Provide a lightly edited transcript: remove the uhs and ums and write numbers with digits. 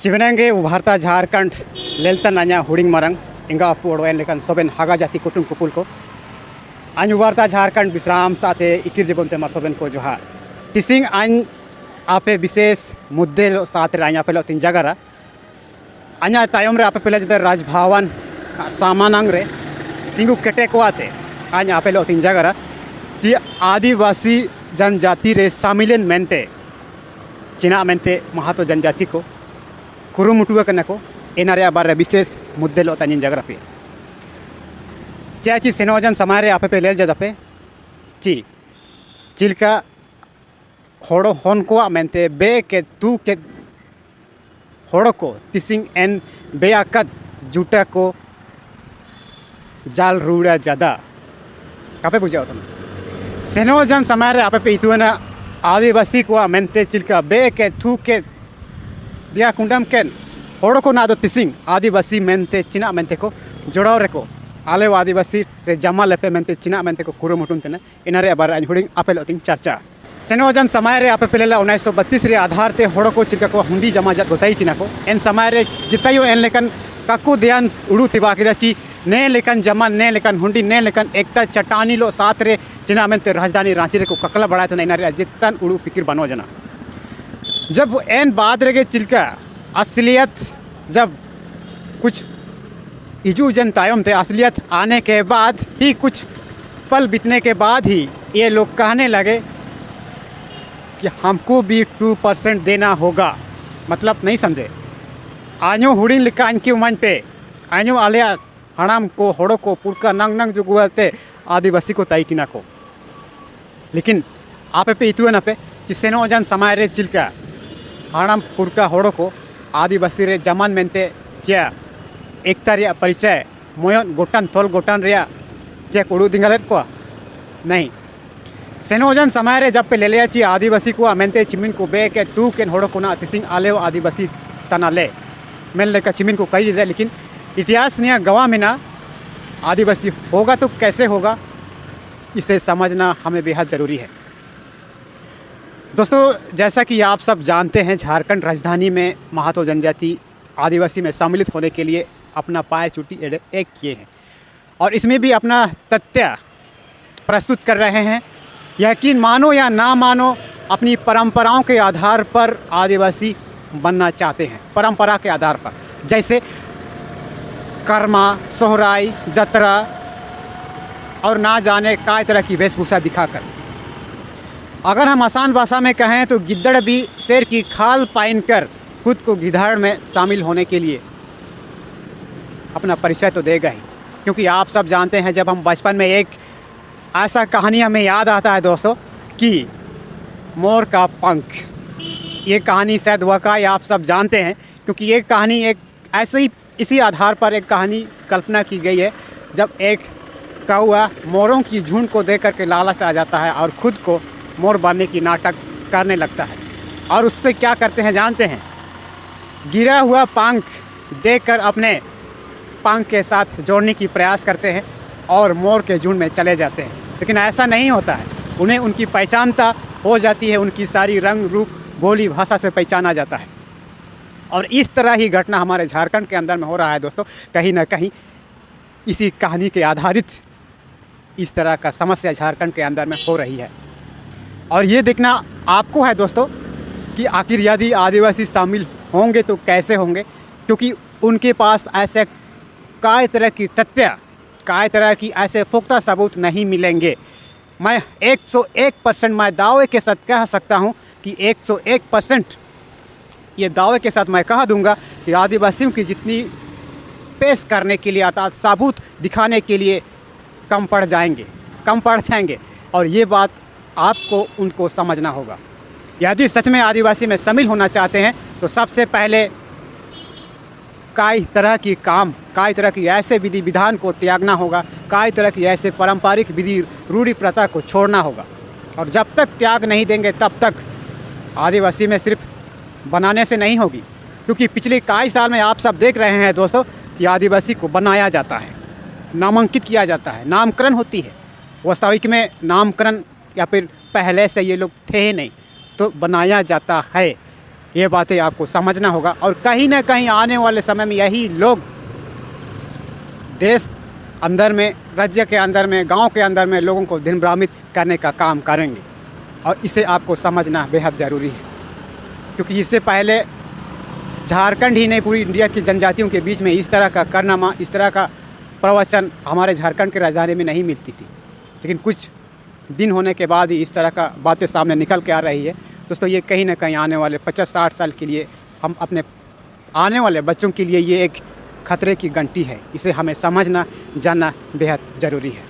चिवनेंगे उभारता झारखंड लेलतन आ냐 हुडिंग मारंग इंगा पोड़वेन लेकन सोबेन हागा जाति कुटुम कुपुल को आñ उभारता झारखंड विश्राम साथे इकिर जीवन तेमा सोबेन को जोहार तिसिंग आñ आपे विशेष मुद्दे साथ रे आñ पेलो तीन जगह आ냐 तायम रे आपे पेले जदे राजभवन सामानंग रे तिंगु केटे को आते आñ आपेलो तीन जगह जी आदिवासी जनजाति रे शामिलेन मेनते चिना मेनते महातो जनजाति को कुरुमुटुआ कना को एनारे बारे विशेष मुद्दे लो तनिन जगह पे चाची सेनोजन समारे आपे पे ले जदपे ची चिलका होड़ो होन को मेनते बे के तू के होड़ो को तिसिंग एन बेयाकत जुटा को जाल रूड़ा जदा कापे बुझाओ तुम सेनोजन समारे आपे पे इतुना आदिवासी को मेनते चिलका बे के तू के दिया कुंडम केन होड़ो को ना दो तिसिंग आदिवासी मेनते चिना मेनते को जोड़ाव रेको आले आदिवासी रे जमा लेपे मेनते चिना मेनते को कुरुमुटुन तेना इनारे बार आñ हुडिंग आपेलो तिंग चर्चा सेनोजन समय रे आपे पेलेला 1932 रे आधार ते होड़ो को चिका को हुंडी जमा जात गोताई किना को एन समय रे जितायो एन लेकन काकू ध्यान उड़ू तिबा किदाची ने लेकन जमा ने लेकन हुंडी ने लेकन एकता चटानी लो साथ रे चिना मेनते राजधानी रांची रे को ककला बड़ा तना इनारे जितन उड़ू फिकिर बनो जना जब एन बाद रे चिलका असलियत जब कुछ इजू जन तायम थे असलियत आने के बाद ही कुछ पल बीतने के बाद ही ये लोग कहने लगे कि हमको भी 2% देना होगा मतलब नहीं समझे आñो हुडिंग लिखा आñकी उमन पे आñो आले हड़ाम को होड़ो को पुरका नंग नंग जो गुआते आदिवासी को ताई किना को लेकिन आपे पे इतुए ना पे सेनोजन समय रे चिलका हड़ाम पुरका होड़ो को आदिवासी रे जमान मेनते चे एकता रे परिचय मोयन गोटन थोल गोटन रे चे कुड़ू दिंगलेट को नहीं सेनोजन समय रे जब पे ले लिया ची आदिवासी को मेनते चिमिन को बे के तू के होड़ो को ना तिसिंग आले आदिवासी तना ले मेन लेका चिमिन को कही दे लेकिन इतिहास ने गवाह में ना आदिवासी होगा तो कैसे होगा इसे समझना हमें बेहद ज़रूरी है। दोस्तों जैसा कि आप सब जानते हैं झारखंड राजधानी में महातो जनजाति आदिवासी में सम्मिलित होने के लिए अपना पाय चुटी एक किए हैं और इसमें भी अपना तथ्य प्रस्तुत कर रहे हैं। यकीन मानो या ना मानो अपनी परंपराओं के आधार पर आदिवासी बनना चाहते हैं परंपरा के आधार पर जैसे कर्मा सोहराई जतरा और ना जाने काय तरह की वेशभूषा दिखाकर। अगर हम आसान भाषा में कहें तो गिद्दड़ भी शेर की खाल पाइन कर खुद को गिधाड़ में शामिल होने के लिए अपना परिचय तो देगा ही क्योंकि आप सब जानते हैं जब हम बचपन में एक ऐसा कहानी हमें याद आता है दोस्तों कि मोर का पंख। ये कहानी शायद वाकई आप सब जानते हैं क्योंकि ये कहानी एक ऐसे ही इसी आधार पर एक कहानी कल्पना की गई है जब एक कौआ मोरों की झुंड को देख करके लालच आ जाता है और खुद को मोर बनने की नाटक करने लगता है और उससे क्या करते हैं जानते हैं गिरा हुआ पंख देखकर अपने पंख के साथ जोड़ने की प्रयास करते हैं और मोर के झुंड में चले जाते हैं लेकिन ऐसा नहीं होता है उन्हें उनकी पहचानता हो जाती है उनकी सारी रंग रूप बोली भाषा से पहचाना जाता है और इस तरह ही घटना हमारे झारखंड के अंदर में हो रहा है दोस्तों कहीं ना कहीं इसी कहानी के आधारित इस तरह का समस्या झारखंड के अंदर में हो रही है और ये देखना आपको है दोस्तों कि आखिर यदि आदिवासी शामिल होंगे तो कैसे होंगे क्योंकि उनके पास ऐसे काय तरह की तथ्य काय तरह की ऐसे पुख्ता सबूत नहीं मिलेंगे। मैं 101% मैं दावे के साथ कह सकता हूँ कि 101% ये दावे के साथ मैं कह दूँगा कि आदिवासियों की जितनी पेश करने के लिए अर्थात सबूत दिखाने के लिए कम पड़ जाएंगे और ये बात आपको उनको समझना होगा। यदि सच में आदिवासी में शामिल होना चाहते हैं तो सबसे पहले कई तरह की ऐसे विधि विधान को त्यागना होगा कई तरह की ऐसे पारंपरिक विधि रूढ़ी प्रथा को छोड़ना होगा और जब तक त्याग नहीं देंगे तब तक आदिवासी में सिर्फ बनाने से नहीं होगी क्योंकि पिछले कई साल में आप सब देख रहे हैं दोस्तों कि आदिवासी को बनाया जाता है नामांकित किया जाता है नामकरण होती है वास्तविक में नामकरण या फिर पहले से ये लोग थे ही नहीं तो बनाया जाता है ये बातें आपको समझना होगा। और कहीं ना कहीं आने वाले समय में यही लोग देश अंदर में, राज्य के अंदर में, गांव के अंदर में लोगों को दिग्भ्रमित करने का काम करेंगे, और इसे आपको समझना बेहद ज़रूरी है। क्योंकि इससे पहले झारखंड ही नहीं, पूरी इंडिया की जनजातियों के बीच में इस तरह का कारनामा, इस तरह का प्रवचन हमारे झारखंड की राजधानी में नहीं मिलती थी। लेकिन कुछ दिन होने के बाद ही इस तरह का बातें सामने निकल के आ रही है। दोस्तों, ये कहीं ना कहीं आने वाले 50-60 साल के लिए, हम अपने आने वाले बच्चों के लिए ये एक खतरे की घंटी है। इसे हमें समझना, जानना बेहद ज़रूरी है।